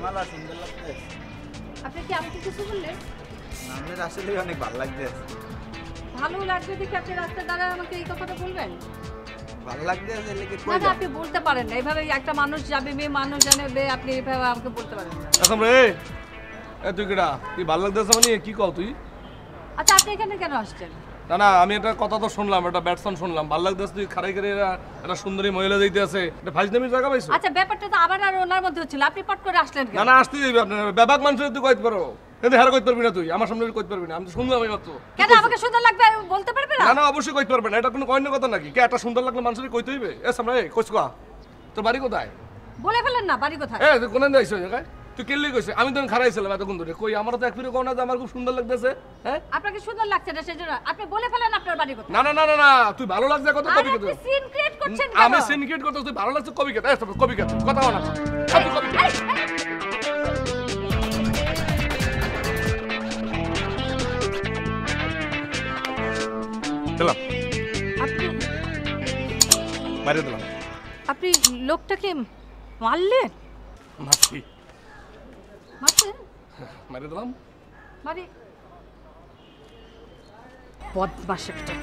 মালা সুন্দর লাগছে। আপনি কি আমাকে কিছু বললেন? আমাদের আসলে অনেক ভালো লাগছে। ভালো লাগবে দেখে আপনি রাস্তায় দাঁড়ায় আমাকে এই কথাটা বলবেন? ভালো লাগছে লেগে না না, আপনি বলতে পারেন না। এইভাবে একটা মানুষ যাবে, মেয়ে মানুষ জানাবে, আপনি এইভাবে আমাকে বলতে পারেন না। এখন রে তুই কেডা? তুই ভালো লাগতেছে মানে কি কও তুই? আচ্ছা, আপনি এখানে কেন আসছেন? না না, আমি একটা কথা তো শুনলাম, একটা ব্যাটসম্যান শুনলাম, ভালো লাগতেছে তুই খারাই করে একটা সুন্দরী মহিলা যাইতে আছে, এটা ফাইজলামির জায়গা পাইছো? আচ্ছা, ব্যাপারটা তো আবার আর ওনার মধ্যে হচ্ছিল, আপনি পট করে আসলেন কেন? না না, আসতেই যাবে আপনার ব্যাপাক মানুষের তুই কইতে পারো, কিন্তু হার কইতে পারবি না তুই, আমার সামনে কইতে পারবি না, আমি তো শুনলাম এই মাত্র। কেন আমাকে সুন্দর লাগবে আমি বলতে পারবে না? না না, অবশ্যই কইতে পারবে না, এটা কোনো কইনের কথা নাকি? কে একটা সুন্দর লাগলে মানুষের কইতে হইবে? এ সামনে কইছ কোয়া, তোর বাড়ি কোথায়? বলে ফেলেন না, বাড়ি কোথায়? তুই কোন দিন আইছো জায়গায়? তুই কেল্লি কইছিস? আমি তো খারাইছিলাম এতক্ষণ ধরে, কই আমার তো এক ফিরে কোনা যে আমার খুব সুন্দর লাগতেছে। হ্যাঁ, আপনাকে সুন্দর লাগছে না সেজন্য আপনি বলে ফেলেন আপনার বাড়ি কোথায়। না না না না না, তুই ভালো লাগছে কত কবি কত? আপনি সিন ক্রিয়েট করছেন কেন? আমি সিনকেট করতে, তুই ভালো লাগছে কবি কত? কবি কত কথা না, কবি কবি দিলাম, আপনি মারি দিলাম, আপনি লোকটাকে মারলেন? মারছি, মারছেন? মারি দিলাম। মানে বদমাশ একটা।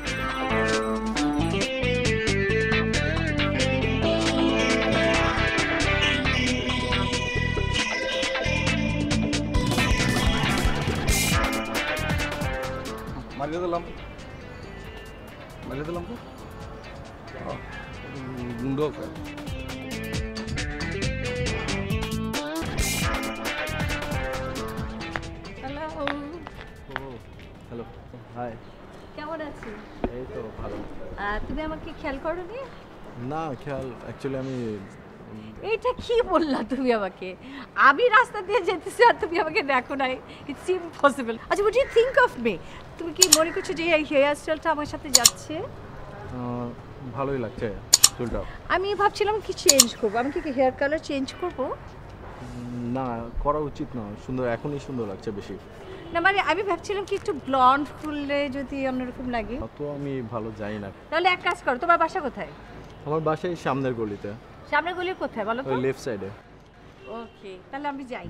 মারিয়ে দিলাম, মারিয়ে দিলাম তো গুন্ড। Hello, hello, high. কেমন আছিস? এই তো ভালো। তুমি আমাকে খেয়াল করোনি? না, খেয়াল অ্যাকচুয়ালি আমি এইটা কি বললা তুমি আমাকে? আমি রাস্তা দিয়ে যেতেছি আর তুমি আমাকে দেখো নাই? It's impossible. আচ্ছা, what do you think of me? তুমি কি মনে করছো যে এই হেয়ার স্টাইলটা আমার সাথে যাচ্ছে? ভালোই লাগছে চুলটা। আমি ভাবছিলাম কি চেঞ্জ করবো। আমি কি হেয়ার কালার চেঞ্জ করবো? না, করা উচিত না, সুন্দর এখনই সুন্দর লাগছে বেশি। না মানে আমি ভাবছিলাম কি একটু ব্লন্ড করলে যদি অন্যরকম লাগে। অত আমি ভালো যাই না। তাহলে এক কাজ করো, তোমার বাসা কোথায়? আমার বাসায় সামনের গলিতে, সামনের গলির কোথায় বলো তো? ওই লেফট সাইডে। ওকে, তাহলে আমি যাই।